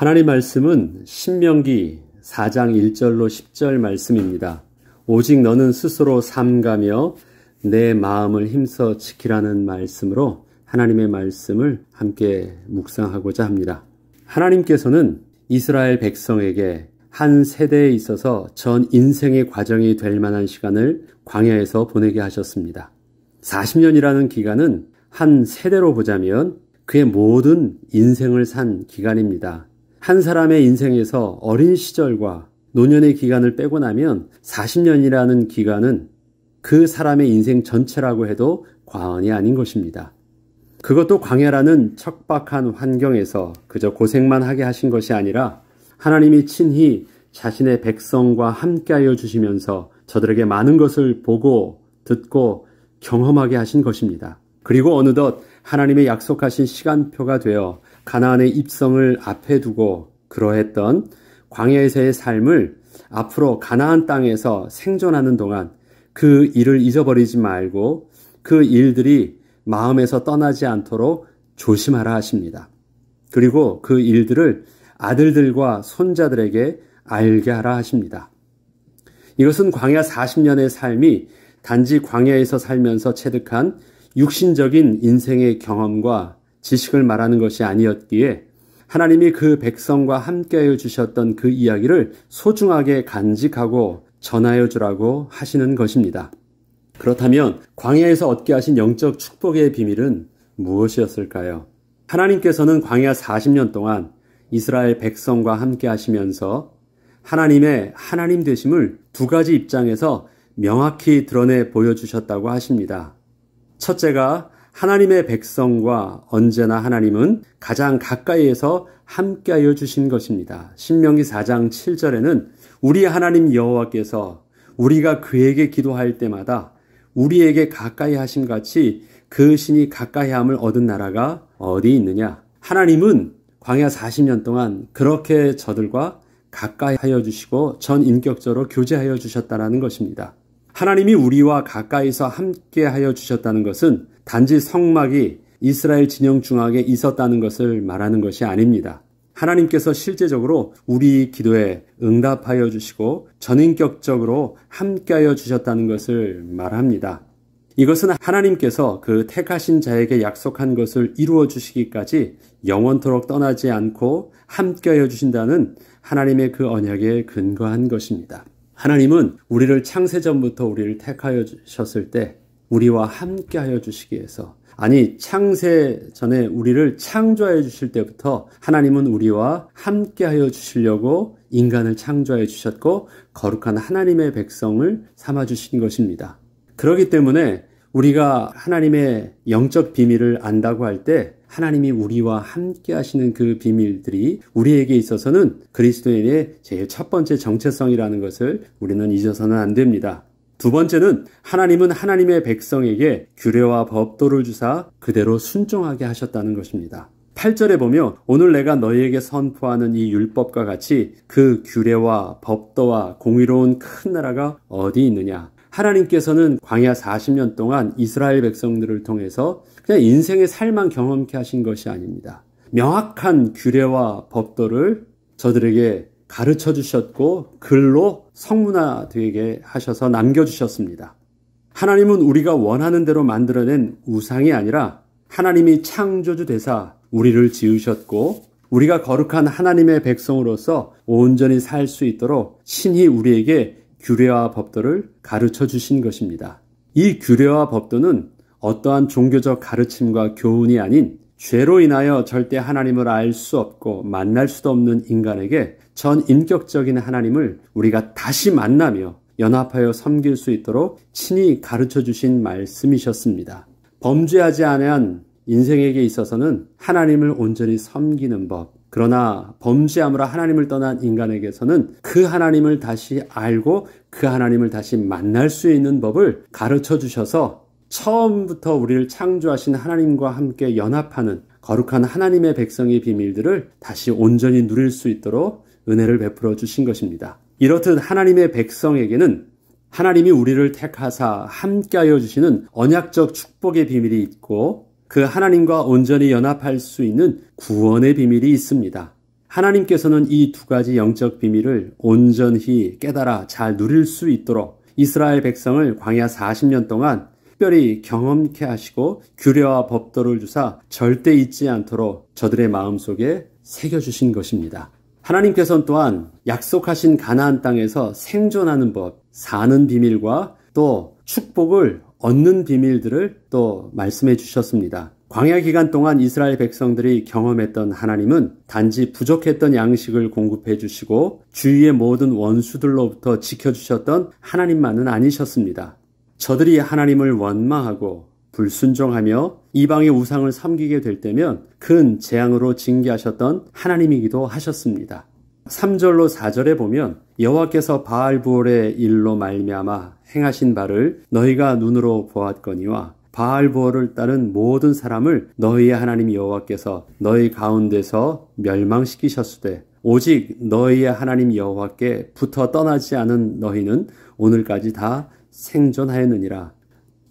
하나님 말씀은 신명기 4장 1절로 10절 말씀입니다. 오직 너는 스스로 삼가며 내 마음을 힘써 지키라는 말씀으로 하나님의 말씀을 함께 묵상하고자 합니다. 하나님께서는 이스라엘 백성에게 한 세대에 있어서 전 인생의 과정이 될 만한 시간을 광야에서 보내게 하셨습니다. 40년이라는 기간은 한 세대로 보자면 그의 모든 인생을 산 기간입니다. 한 사람의 인생에서 어린 시절과 노년의 기간을 빼고 나면 40년이라는 기간은 그 사람의 인생 전체라고 해도 과언이 아닌 것입니다. 그것도 광야라는 척박한 환경에서 그저 고생만 하게 하신 것이 아니라 하나님이 친히 자신의 백성과 함께하여 주시면서 저들에게 많은 것을 보고 듣고 경험하게 하신 것입니다. 그리고 어느덧 하나님의 약속하신 시간표가 되어 가나안의 입성을 앞에 두고 그러했던 광야에서의 삶을 앞으로 가나안 땅에서 생존하는 동안 그 일을 잊어버리지 말고 그 일들이 마음에서 떠나지 않도록 조심하라 하십니다. 그리고 그 일들을 아들들과 손자들에게 알게 하라 하십니다. 이것은 광야 40년의 삶이 단지 광야에서 살면서 체득한 육신적인 인생의 경험과 지식을 말하는 것이 아니었기에 하나님이 그 백성과 함께하여 주셨던 그 이야기를 소중하게 간직하고 전하여 주라고 하시는 것입니다. 그렇다면 광야에서 얻게 하신 영적 축복의 비밀은 무엇이었을까요? 하나님께서는 광야 40년 동안 이스라엘 백성과 함께 하시면서 하나님의 하나님 되심을 두 가지 입장에서 명확히 드러내 보여주셨다고 하십니다. 첫째가 하나님의 백성과 언제나 하나님은 가장 가까이에서 함께하여 주신 것입니다. 신명기 4장 7절에는 우리 하나님 여호와께서 우리가 그에게 기도할 때마다 우리에게 가까이 하심 같이 그 신이 가까이함을 얻은 나라가 어디 있느냐? 하나님은 광야 40년 동안 그렇게 저들과 가까이 하여 주시고 전 인격적으로 교제하여 주셨다는 것입니다. 하나님이 우리와 가까이서 함께 하여 주셨다는 것은 단지 성막이 이스라엘 진영 중앙에 있었다는 것을 말하는 것이 아닙니다. 하나님께서 실제적으로 우리 기도에 응답하여 주시고 전인격적으로 함께하여 주셨다는 것을 말합니다. 이것은 하나님께서 그 택하신 자에게 약속한 것을 이루어 주시기까지 영원토록 떠나지 않고 함께하여 주신다는 하나님의 그 언약에 근거한 것입니다. 하나님은 우리를 창세전부터 우리를 택하여 주셨을 때 우리와 함께하여 주시기 위해서, 아니 창세 전에 우리를 창조하여 주실 때부터 하나님은 우리와 함께하여 주시려고 인간을 창조하여 주셨고 거룩한 하나님의 백성을 삼아 주신 것입니다. 그렇기 때문에 우리가 하나님의 영적 비밀을 안다고 할 때 하나님이 우리와 함께 하시는 그 비밀들이 우리에게 있어서는 그리스도인의 제일 첫 번째 정체성이라는 것을 우리는 잊어서는 안 됩니다. 두 번째는 하나님은 하나님의 백성에게 규례와 법도를 주사 그대로 순종하게 하셨다는 것입니다. 8절에 보면 오늘 내가 너희에게 선포하는 이 율법과 같이 그 규례와 법도와 공의로운 큰 나라가 어디 있느냐. 하나님께서는 광야 40년 동안 이스라엘 백성들을 통해서 그냥 인생의 삶만 경험케 하신 것이 아닙니다. 명확한 규례와 법도를 저들에게 가르쳐 주셨고 글로 성문화되게 하셔서 남겨주셨습니다. 하나님은 우리가 원하는 대로 만들어낸 우상이 아니라 하나님이 창조주 되사 우리를 지으셨고 우리가 거룩한 하나님의 백성으로서 온전히 살 수 있도록 신이 우리에게 규례와 법도를 가르쳐 주신 것입니다. 이 규례와 법도는 어떠한 종교적 가르침과 교훈이 아닌 죄로 인하여 절대 하나님을 알 수 없고 만날 수도 없는 인간에게 전 인격적인 하나님을 우리가 다시 만나며 연합하여 섬길 수 있도록 친히 가르쳐 주신 말씀이셨습니다. 범죄하지 않은 인생에게 있어서는 하나님을 온전히 섬기는 법, 그러나 범죄함으로 하나님을 떠난 인간에게서는 그 하나님을 다시 알고 그 하나님을 다시 만날 수 있는 법을 가르쳐 주셔서 처음부터 우리를 창조하신 하나님과 함께 연합하는 거룩한 하나님의 백성의 비밀들을 다시 온전히 누릴 수 있도록 은혜를 베풀어 주신 것입니다. 이렇듯 하나님의 백성에게는 하나님이 우리를 택하사 함께하여 주시는 언약적 축복의 비밀이 있고 그 하나님과 온전히 연합할 수 있는 구원의 비밀이 있습니다. 하나님께서는 이 두 가지 영적 비밀을 온전히 깨달아 잘 누릴 수 있도록 이스라엘 백성을 광야 40년 동안 특별히 경험케 하시고 규례와 법도를 주사 절대 잊지 않도록 저들의 마음속에 새겨주신 것입니다. 하나님께서는 또한 약속하신 가나안 땅에서 생존하는 법, 사는 비밀과 또 축복을 얻는 비밀들을 또 말씀해 주셨습니다. 광야 기간 동안 이스라엘 백성들이 경험했던 하나님은 단지 부족했던 양식을 공급해 주시고 주위의 모든 원수들로부터 지켜주셨던 하나님만은 아니셨습니다. 저들이 하나님을 원망하고 불순종하며 이방의 우상을 섬기게 될 때면 큰 재앙으로 징계하셨던 하나님이기도 하셨습니다. 3절로 4절에 보면 여호와께서 바알부올의 일로 말미암아 행하신 바를 너희가 눈으로 보았거니와 바알부올을 따른 모든 사람을 너희의 하나님 여호와께서 너희 가운데서 멸망시키셨으되 오직 너희의 하나님 여호와께 붙어 떠나지 않은 너희는 오늘까지 다 생존하였느니라.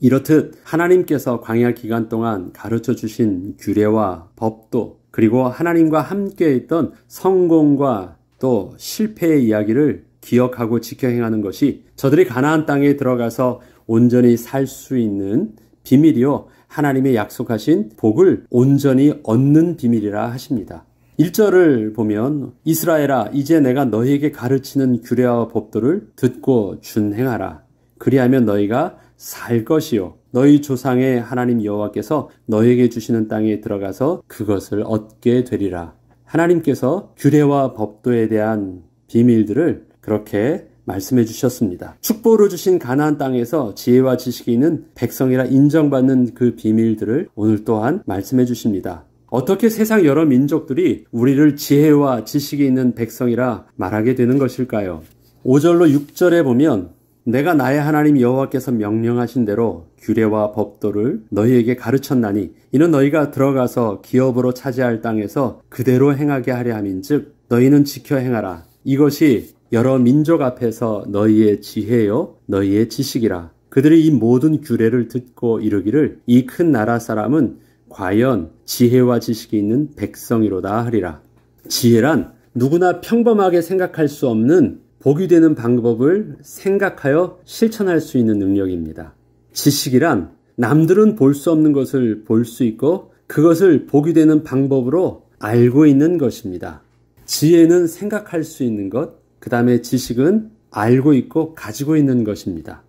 이렇듯 하나님께서 광야 기간 동안 가르쳐 주신 규례와 법도 그리고 하나님과 함께 있던 성공과 또 실패의 이야기를 기억하고 지켜 행하는 것이 저들이 가나안 땅에 들어가서 온전히 살 수 있는 비밀이요 하나님의 약속하신 복을 온전히 얻는 비밀이라 하십니다. 1절을 보면 이스라엘아 이제 내가 너희에게 가르치는 규례와 법도를 듣고 준행하라. 그리하면 너희가 살 것이요 너희 조상의 하나님 여호와께서 너희에게 주시는 땅에 들어가서 그것을 얻게 되리라. 하나님께서 규례와 법도에 대한 비밀들을 그렇게 말씀해 주셨습니다. 축복으로 주신 가나안 땅에서 지혜와 지식이 있는 백성이라 인정받는 그 비밀들을 오늘 또한 말씀해 주십니다. 어떻게 세상 여러 민족들이 우리를 지혜와 지식이 있는 백성이라 말하게 되는 것일까요? 5절로 6절에 보면 내가 나의 하나님 여호와께서 명령하신 대로 규례와 법도를 너희에게 가르쳤나니 이는 너희가 들어가서 기업으로 차지할 땅에서 그대로 행하게 하려 함인즉 너희는 지켜 행하라. 이것이 여러 민족 앞에서 너희의 지혜요 너희의 지식이라. 그들이 이 모든 규례를 듣고 이르기를 이 큰 나라 사람은 과연 지혜와 지식이 있는 백성이로다 하리라. 지혜란 누구나 평범하게 생각할 수 없는 복이 되는 방법을 생각하여 실천할 수 있는 능력입니다. 지식이란 남들은 볼 수 없는 것을 볼 수 있고 그것을 복이 되는 방법으로 알고 있는 것입니다. 지혜는 생각할 수 있는 것, 그 다음에 지식은 알고 있고 가지고 있는 것입니다.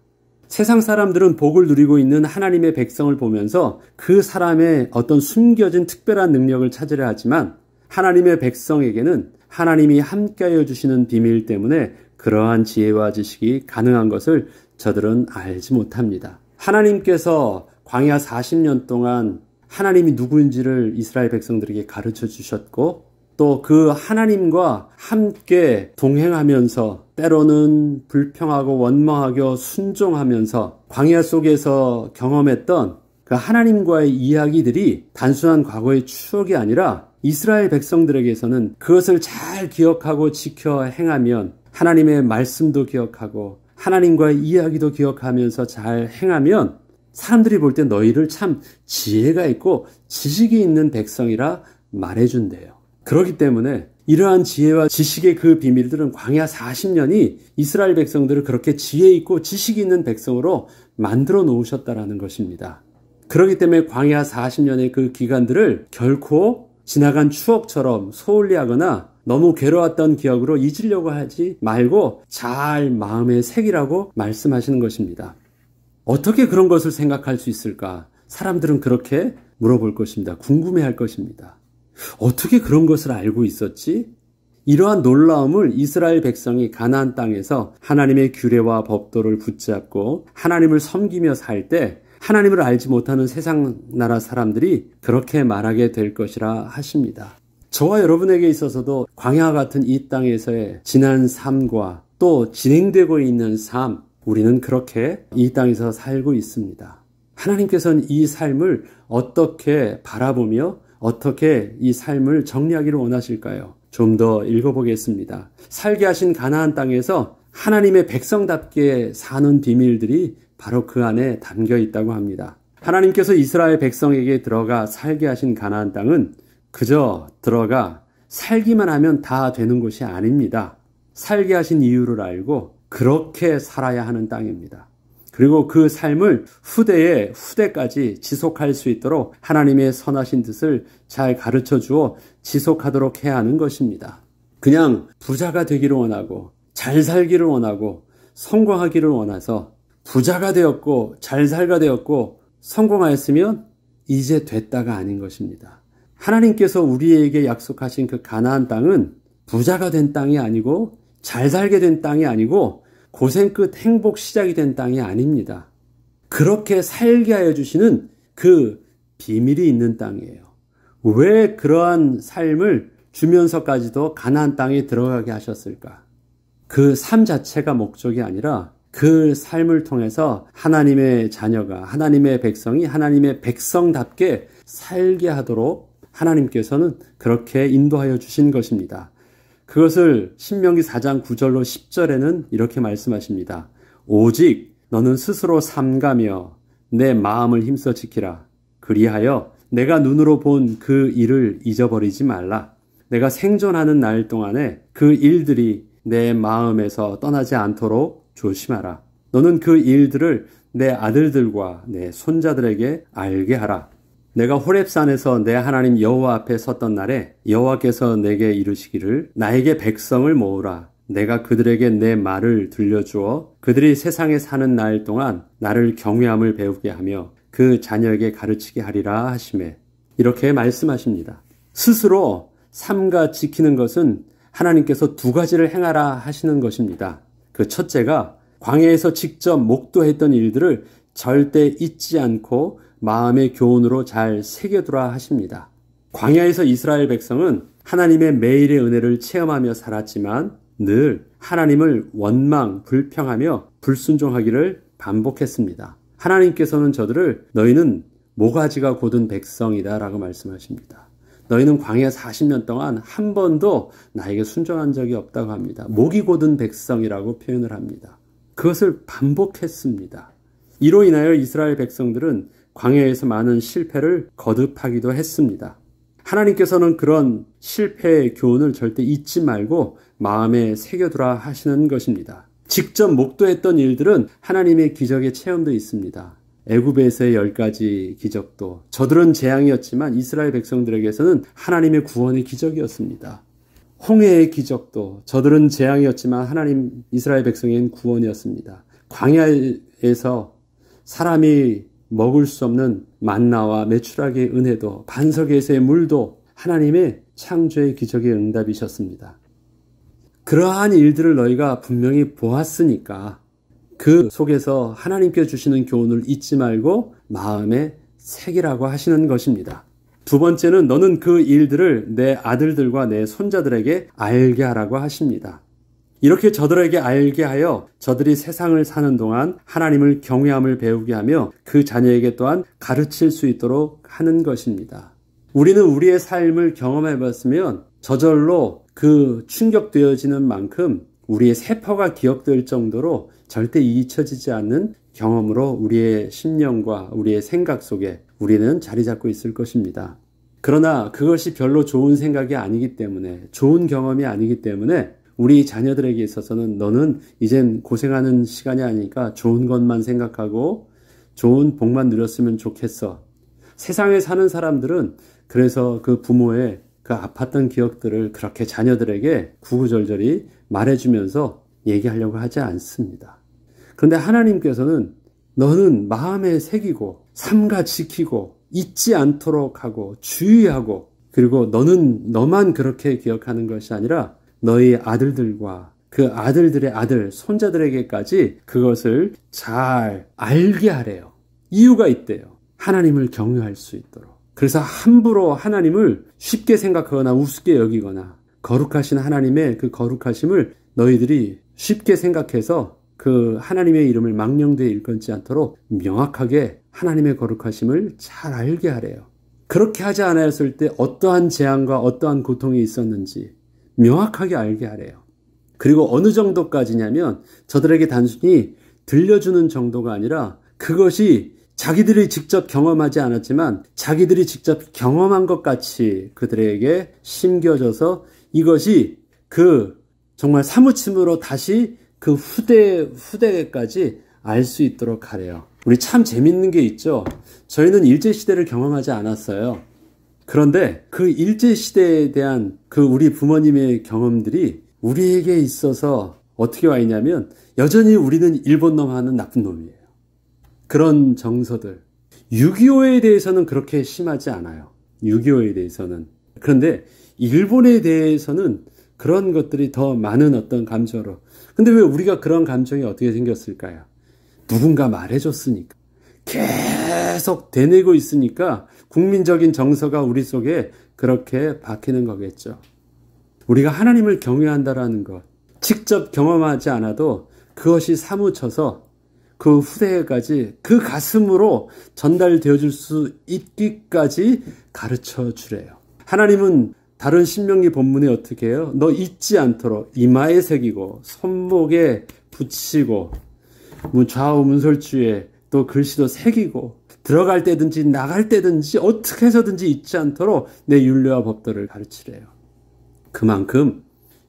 세상 사람들은 복을 누리고 있는 하나님의 백성을 보면서 그 사람의 어떤 숨겨진 특별한 능력을 찾으려 하지만 하나님의 백성에게는 하나님이 함께하여 주시는 비밀 때문에 그러한 지혜와 지식이 가능한 것을 저들은 알지 못합니다. 하나님께서 광야 40년 동안 하나님이 누구인지를 이스라엘 백성들에게 가르쳐 주셨고 또 그 하나님과 함께 동행하면서 때로는 불평하고 원망하고 순종하면서 광야 속에서 경험했던 그 하나님과의 이야기들이 단순한 과거의 추억이 아니라 이스라엘 백성들에게서는 그것을 잘 기억하고 지켜 행하면 하나님의 말씀도 기억하고 하나님과의 이야기도 기억하면서 잘 행하면 사람들이 볼 때 너희를 참 지혜가 있고 지식이 있는 백성이라 말해준대요. 그렇기 때문에 이러한 지혜와 지식의 그 비밀들은 광야 40년이 이스라엘 백성들을 그렇게 지혜 있고 지식이 있는 백성으로 만들어 놓으셨다라는 것입니다. 그렇기 때문에 광야 40년의 그 기간들을 결코 지나간 추억처럼 소홀히하거나 너무 괴로웠던 기억으로 잊으려고 하지 말고 잘 마음에 새기라고 말씀하시는 것입니다. 어떻게 그런 것을 생각할 수 있을까? 사람들은 그렇게 물어볼 것입니다. 궁금해할 것입니다. 어떻게 그런 것을 알고 있었지? 이러한 놀라움을 이스라엘 백성이 가나안 땅에서 하나님의 규례와 법도를 붙잡고 하나님을 섬기며 살 때 하나님을 알지 못하는 세상 나라 사람들이 그렇게 말하게 될 것이라 하십니다. 저와 여러분에게 있어서도 광야 같은 이 땅에서의 지난 삶과 또 진행되고 있는 삶, 우리는 그렇게 이 땅에서 살고 있습니다. 하나님께서는 이 삶을 어떻게 바라보며 어떻게 이 삶을 정리하기를 원하실까요? 좀 더 읽어보겠습니다. 살게 하신 가나안 땅에서 하나님의 백성답게 사는 비밀들이 바로 그 안에 담겨 있다고 합니다. 하나님께서 이스라엘 백성에게 들어가 살게 하신 가나안 땅은 그저 들어가 살기만 하면 다 되는 곳이 아닙니다. 살게 하신 이유를 알고 그렇게 살아야 하는 땅입니다. 그리고 그 삶을 후대까지 지속할 수 있도록 하나님의 선하신 뜻을 잘 가르쳐 주어 지속하도록 해야 하는 것입니다. 그냥 부자가 되기를 원하고 잘 살기를 원하고 성공하기를 원해서 부자가 되었고 잘 살가 되었고 성공하였으면 이제 됐다가 아닌 것입니다. 하나님께서 우리에게 약속하신 그 가나안 땅은 부자가 된 땅이 아니고 잘 살게 된 땅이 아니고 고생 끝 행복 시작이 된 땅이 아닙니다. 그렇게 살게 하여 주시는 그 비밀이 있는 땅이에요. 왜 그러한 삶을 주면서까지도 가나안 땅에 들어가게 하셨을까? 그 삶 자체가 목적이 아니라 그 삶을 통해서 하나님의 자녀가, 하나님의 백성이 하나님의 백성답게 살게 하도록 하나님께서는 그렇게 인도하여 주신 것입니다. 그것을 신명기 4장 9절로 10절에는 이렇게 말씀하십니다. 오직 너는 스스로 삼가며 내 마음을 힘써 지키라. 그리하여 내가 눈으로 본 그 일을 잊어버리지 말라. 내가 생존하는 날 동안에 그 일들이 내 마음에서 떠나지 않도록 조심하라. 너는 그 일들을 내 아들들과 내 손자들에게 알게 하라. 내가 호렙산에서 내 하나님 여호와 앞에 섰던 날에 여호와께서 내게 이르시기를 나에게 백성을 모으라. 내가 그들에게 내 말을 들려주어 그들이 세상에 사는 날 동안 나를 경외함을 배우게 하며 그 자녀에게 가르치게 하리라 하시매. 이렇게 말씀하십니다. 스스로 삼가 지키는 것은 하나님께서 두 가지를 행하라 하시는 것입니다. 그 첫째가 광야에서 직접 목도했던 일들을 절대 잊지 않고 마음의 교훈으로 잘 새겨두라 하십니다. 광야에서 이스라엘 백성은 하나님의 매일의 은혜를 체험하며 살았지만 늘 하나님을 원망, 불평하며 불순종하기를 반복했습니다. 하나님께서는 저들을 너희는 모가지가 곧은 백성이다 라고 말씀하십니다. 너희는 광야 40년 동안 한 번도 나에게 순종한 적이 없다고 합니다. 목이 곧은 백성이라고 표현을 합니다. 그것을 반복했습니다. 이로 인하여 이스라엘 백성들은 광야에서 많은 실패를 거듭하기도 했습니다. 하나님께서는 그런 실패의 교훈을 절대 잊지 말고 마음에 새겨두라 하시는 것입니다. 직접 목도했던 일들은 하나님의 기적의 체험도 있습니다. 애굽에서의 10가지 기적도 저들은 재앙이었지만 이스라엘 백성들에게서는 하나님의 구원의 기적이었습니다. 홍해의 기적도 저들은 재앙이었지만 하나님 이스라엘 백성에겐 구원이었습니다. 광야에서 사람이 먹을 수 없는 만나와 메추라기의 은혜도 반석에서의 물도 하나님의 창조의 기적의 응답이셨습니다. 그러한 일들을 너희가 분명히 보았으니까 그 속에서 하나님께 주시는 교훈을 잊지 말고 마음에 새기라고 하시는 것입니다. 두 번째는 너는 그 일들을 내 아들들과 내 손자들에게 알게 하라고 하십니다. 이렇게 저들에게 알게 하여 저들이 세상을 사는 동안 하나님을 경외함을 배우게 하며 그 자녀에게 또한 가르칠 수 있도록 하는 것입니다. 우리는 우리의 삶을 경험해 봤으면 저절로 그 충격되어지는 만큼 우리의 세포가 기억될 정도로 절대 잊혀지지 않는 경험으로 우리의 심령과 우리의 생각 속에 우리는 자리 잡고 있을 것입니다. 그러나 그것이 별로 좋은 생각이 아니기 때문에, 좋은 경험이 아니기 때문에 우리 자녀들에게 있어서는 너는 이젠 고생하는 시간이 아니니까 좋은 것만 생각하고 좋은 복만 누렸으면 좋겠어. 세상에 사는 사람들은 그래서 그 부모의 그 아팠던 기억들을 그렇게 자녀들에게 구구절절히 말해주면서 얘기하려고 하지 않습니다. 그런데 하나님께서는 너는 마음에 새기고 삼가 지키고 잊지 않도록 하고 주의하고 그리고 너는 너만 그렇게 기억하는 것이 아니라 너희 아들들과 그 아들들의 아들, 손자들에게까지 그것을 잘 알게 하래요. 이유가 있대요. 하나님을 경외할 수 있도록. 그래서 함부로 하나님을 쉽게 생각하거나 우습게 여기거나 거룩하신 하나님의 그 거룩하심을 너희들이 쉽게 생각해서 그 하나님의 이름을 망령되이 일컫지 않도록 명확하게 하나님의 거룩하심을 잘 알게 하래요. 그렇게 하지 않았을 때 어떠한 재앙과 어떠한 고통이 있었는지 명확하게 알게 하래요. 그리고 어느 정도까지냐면 저들에게 단순히 들려주는 정도가 아니라 그것이 자기들이 직접 경험하지 않았지만 자기들이 직접 경험한 것 같이 그들에게 심겨져서 이것이 그 정말 사무침으로 다시 그 후대까지 알 수 있도록 하래요. 우리 참 재밌는 게 있죠. 저희는 일제시대를 경험하지 않았어요. 그런데 그 일제시대에 대한 그 우리 부모님의 경험들이 우리에게 있어서 어떻게 와 있냐면 여전히 우리는 일본 놈 하는 나쁜 놈이에요. 그런 정서들. 6.25에 대해서는 그렇게 심하지 않아요. 6.25에 대해서는. 그런데 일본에 대해서는 그런 것들이 더 많은 어떤 감정으로. 근데 왜 우리가 그런 감정이 어떻게 생겼을까요? 누군가 말해줬으니까. 계속 되뇌고 있으니까 국민적인 정서가 우리 속에 그렇게 박히는 거겠죠. 우리가 하나님을 경외한다라는 것. 직접 경험하지 않아도 그것이 사무쳐서 그 후대까지 그 가슴으로 전달되어 줄 수 있기까지 가르쳐 주래요. 하나님은 다른 신명기 본문에 어떻게 해요? 너 잊지 않도록 이마에 새기고 손목에 붙이고 좌우 문설주에 또 글씨도 새기고 들어갈 때든지 나갈 때든지 어떻게 해서든지 잊지 않도록 내 율례와 법도를 가르치래요. 그만큼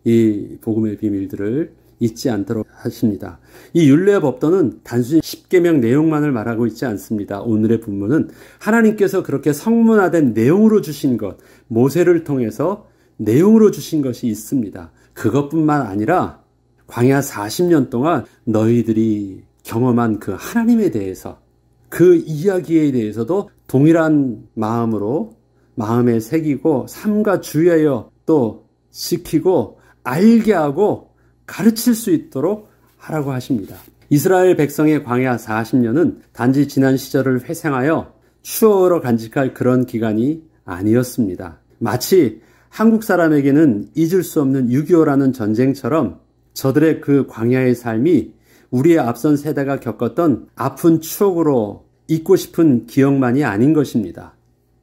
이 복음의 비밀들을 잊지 않도록 하십니다. 이 율례와 법도는 단순히 십계명 내용만을 말하고 있지 않습니다. 오늘의 본문은 하나님께서 그렇게 성문화된 내용으로 주신 것, 모세를 통해서 내용으로 주신 것이 있습니다. 그것뿐만 아니라 광야 40년 동안 너희들이 경험한 그 하나님에 대해서 그 이야기에 대해서도 동일한 마음으로 마음에 새기고 삼가 주의하여 또 지키고 알게 하고 가르칠 수 있도록 하라고 하십니다. 이스라엘 백성의 광야 40년은 단지 지난 시절을 회상하여 추억으로 간직할 그런 기간이 아니었습니다. 마치 한국 사람에게는 잊을 수 없는 6.25라는 전쟁처럼 저들의 그 광야의 삶이 우리의 앞선 세대가 겪었던 아픈 추억으로 잊고 싶은 기억만이 아닌 것입니다.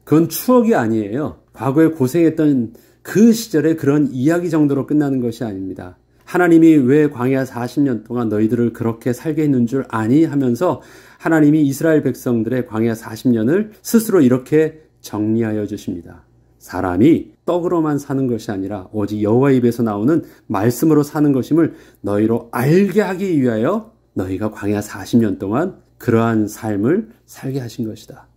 그건 추억이 아니에요. 과거에 고생했던 그 시절의 그런 이야기 정도로 끝나는 것이 아닙니다. 하나님이 왜 광야 40년 동안 너희들을 그렇게 살게 했는 줄 아니? 하면서 하나님이 이스라엘 백성들의 광야 40년을 스스로 이렇게 정리하여 주십니다. 사람이 떡으로만 사는 것이 아니라 오직 여호와 입에서 나오는 말씀으로 사는 것임을 너희로 알게 하기 위하여 너희가 광야 40년 동안 그러한 삶을 살게 하신 것이다.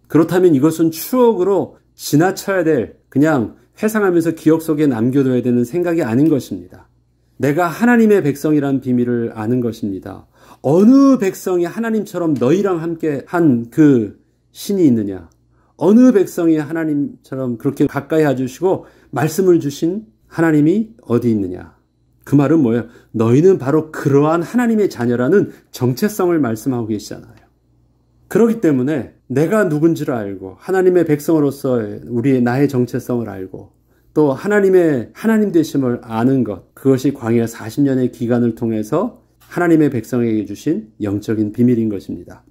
그렇다면 이것은 추억으로 지나쳐야 될, 그냥 회상하면서 기억 속에 남겨둬야 되는 생각이 아닌 것입니다. 내가 하나님의 백성이란 비밀을 아는 것입니다. 어느 백성이 하나님처럼 너희랑 함께 한 그 신이 있느냐? 어느 백성이 하나님처럼 그렇게 가까이 해주시고 말씀을 주신 하나님이 어디 있느냐? 그 말은 뭐예요? 너희는 바로 그러한 하나님의 자녀라는 정체성을 말씀하고 계시잖아요. 그렇기 때문에 내가 누군지를 알고 하나님의 백성으로서 나의 정체성을 알고 또 하나님의 하나님 되심을 아는 것, 그것이 광야 40년의 기간을 통해서 하나님의 백성에게 주신 영적인 비밀인 것입니다.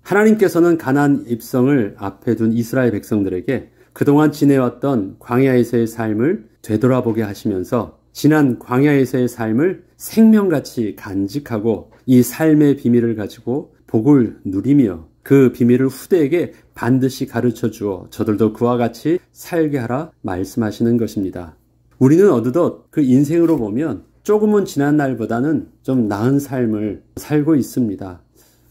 하나님께서는 가나안 입성을 앞에 둔 이스라엘 백성들에게 그동안 지내왔던 광야에서의 삶을 되돌아보게 하시면서 지난 광야에서의 삶을 생명같이 간직하고 이 삶의 비밀을 가지고 복을 누리며 그 비밀을 후대에게 반드시 가르쳐 주어 저들도 그와 같이 살게 하라 말씀하시는 것입니다. 우리는 어느덧 그 인생으로 보면 조금은 지난 날보다는 좀 나은 삶을 살고 있습니다.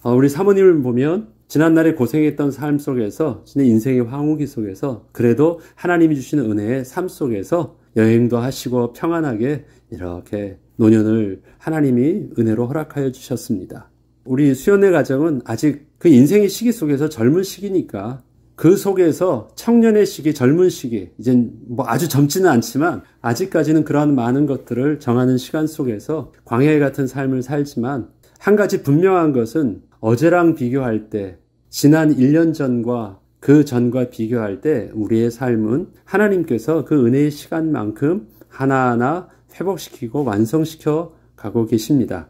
우리 사모님을 보면 지난날에 고생했던 삶 속에서 진짜 인생의 황후기 속에서 그래도 하나님이 주시는 은혜의 삶 속에서 여행도 하시고 평안하게 이렇게 노년을 하나님이 은혜로 허락하여 주셨습니다. 우리 수연의 가정은 아직 그 인생의 시기 속에서 젊은 시기니까 그 속에서 청년의 시기, 젊은 시기, 이젠 뭐 아주 젊지는 않지만 아직까지는 그러한 많은 것들을 정하는 시간 속에서 광야 같은 삶을 살지만 한 가지 분명한 것은 어제랑 비교할 때 지난 1년 전과 그 전과 비교할 때 우리의 삶은 하나님께서 그 은혜의 시간만큼 하나하나 회복시키고 완성시켜 가고 계십니다.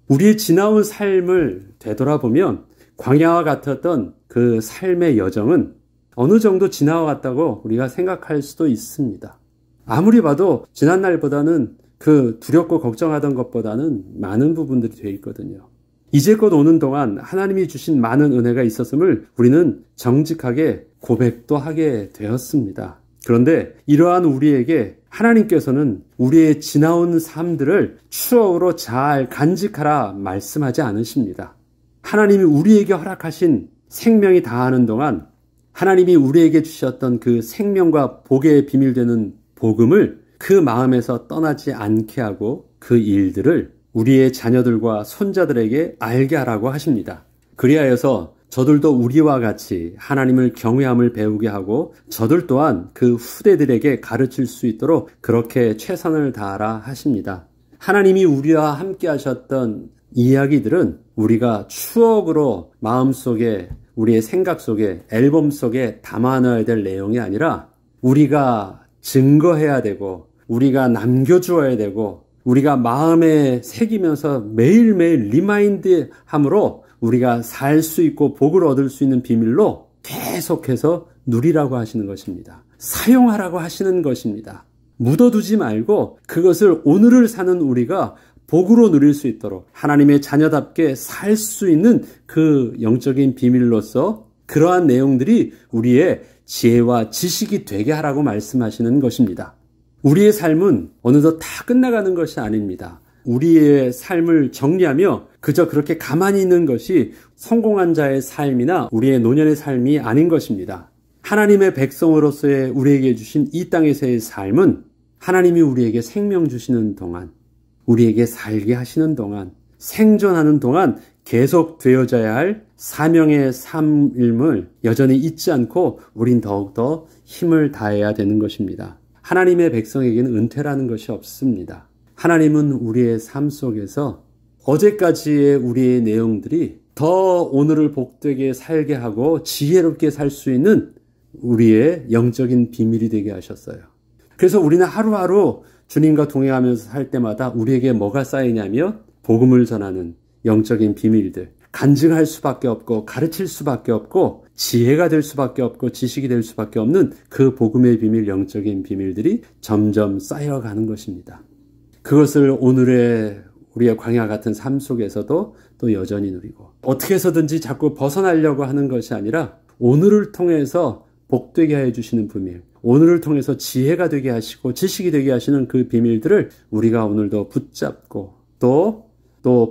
우리의 지나온 삶을 되돌아보면 광야와 같았던 그 삶의 여정은 어느 정도 지나갔다고 우리가 생각할 수도 있습니다. 아무리 봐도 지난 날보다는 그 두렵고 걱정하던 것보다는 많은 부분들이 되어 있거든요. 이제껏 오는 동안 하나님이 주신 많은 은혜가 있었음을 우리는 정직하게 고백도 하게 되었습니다. 그런데 이러한 우리에게 하나님께서는 우리의 지나온 삶들을 추억으로 잘 간직하라 말씀하지 않으십니다. 하나님이 우리에게 허락하신 생명이 다하는 동안 하나님이 우리에게 주셨던 그 생명과 복의 비밀되는 복음을 그 마음에서 떠나지 않게 하고 그 일들을 우리의 자녀들과 손자들에게 알게 하라고 하십니다. 그리하여서 저들도 우리와 같이 하나님을 경외함을 배우게 하고 저들 또한 그 후대들에게 가르칠 수 있도록 그렇게 최선을 다하라 하십니다. 하나님이 우리와 함께 하셨던 이야기들은 우리가 추억으로 마음속에 우리의 생각 속에 앨범 속에 담아놔야 될 내용이 아니라 우리가 증거해야 되고 우리가 남겨주어야 되고 우리가 마음에 새기면서 매일매일 리마인드함으로 우리가 살 수 있고 복을 얻을 수 있는 비밀로 계속해서 누리라고 하시는 것입니다. 사용하라고 하시는 것입니다. 묻어두지 말고 그것을 오늘을 사는 우리가 복으로 누릴 수 있도록 하나님의 자녀답게 살 수 있는 그 영적인 비밀로서 그러한 내용들이 우리의 지혜와 지식이 되게 하라고 말씀하시는 것입니다. 우리의 삶은 어느덧 다 끝나가는 것이 아닙니다. 우리의 삶을 정리하며 그저 그렇게 가만히 있는 것이 성공한 자의 삶이나 우리의 노년의 삶이 아닌 것입니다. 하나님의 백성으로서의 우리에게 주신 이 땅에서의 삶은 하나님이 우리에게 생명 주시는 동안 우리에게 살게 하시는 동안 생존하는 동안 계속 되어져야 할 사명의 삶임을 여전히 잊지 않고 우린 더욱더 힘을 다해야 되는 것입니다. 하나님의 백성에게는 은퇴라는 것이 없습니다. 하나님은 우리의 삶 속에서 어제까지의 우리의 내용들이 더 오늘을 복되게 살게 하고 지혜롭게 살 수 있는 우리의 영적인 비밀이 되게 하셨어요. 그래서 우리는 하루하루 주님과 동행하면서 살 때마다 우리에게 뭐가 쌓이냐면 복음을 전하는 영적인 비밀들, 간증할 수밖에 없고 가르칠 수밖에 없고 지혜가 될 수밖에 없고 지식이 될 수밖에 없는 그 복음의 비밀, 영적인 비밀들이 점점 쌓여가는 것입니다. 그것을 오늘의 우리의 광야 같은 삶 속에서도 또 여전히 누리고 어떻게 해서든지 자꾸 벗어나려고 하는 것이 아니라 오늘을 통해서 복되게 해주시는 비밀, 오늘을 통해서 지혜가 되게 하시고 지식이 되게 하시는 그 비밀들을 우리가 오늘도 붙잡고 또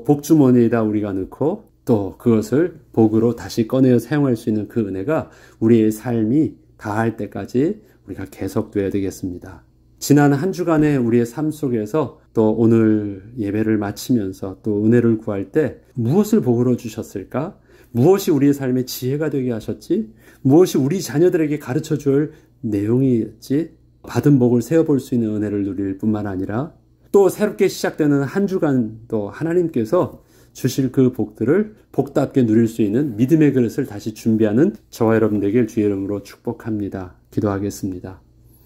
복주머니에다 우리가 넣고 또 그것을 복으로 다시 꺼내어 사용할 수 있는 그 은혜가 우리의 삶이 다할 때까지 우리가 계속돼야 되겠습니다. 지난 한 주간의 우리의 삶 속에서 또 오늘 예배를 마치면서 또 은혜를 구할 때 무엇을 복으로 주셨을까? 무엇이 우리의 삶에 지혜가 되게 하셨지? 무엇이 우리 자녀들에게 가르쳐 줄 내용이었지? 받은 복을 세어볼 수 있는 은혜를 누릴 뿐만 아니라 또 새롭게 시작되는 한 주간도 하나님께서 주실 그 복들을 복답게 누릴 수 있는 믿음의 그릇을 다시 준비하는 저와 여러분들에게 주의 이름으로 축복합니다. 기도하겠습니다.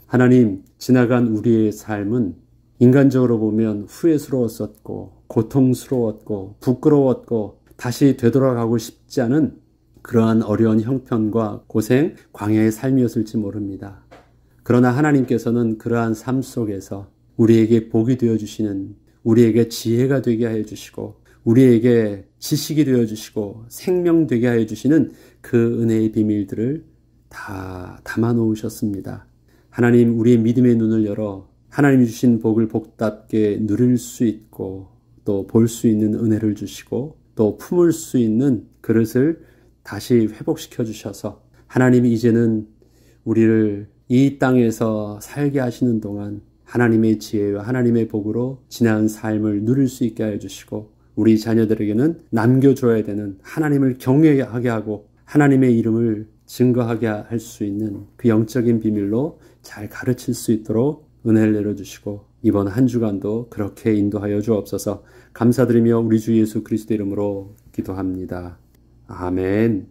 하나님, 지나간 우리의 삶은 인간적으로 보면 후회스러웠었고 고통스러웠고 부끄러웠고 다시 되돌아가고 싶지 않은 그러한 어려운 형편과 고생, 광야의 삶이었을지 모릅니다. 그러나 하나님께서는 그러한 삶 속에서 우리에게 복이 되어주시는, 우리에게 지혜가 되게 해주시고 우리에게 지식이 되어주시고 생명 되게 해주시는 그 은혜의 비밀들을 다 담아놓으셨습니다. 하나님, 우리의 믿음의 눈을 열어 하나님이 주신 복을 복답게 누릴 수 있고 또 볼 수 있는 은혜를 주시고 또 품을 수 있는 그릇을 다시 회복시켜 주셔서 하나님이 이제는 우리를 이 땅에서 살게 하시는 동안 하나님의 지혜와 하나님의 복으로 지난 삶을 누릴 수 있게 하여 주시고 우리 자녀들에게는 남겨줘야 되는 하나님을 경외하게 하고 하나님의 이름을 증거하게 할 수 있는 그 영적인 비밀로 잘 가르칠 수 있도록 은혜를 내려주시고 이번 한 주간도 그렇게 인도하여 주옵소서. 감사드리며 우리 주 예수 그리스도 이름으로 기도합니다. 아멘.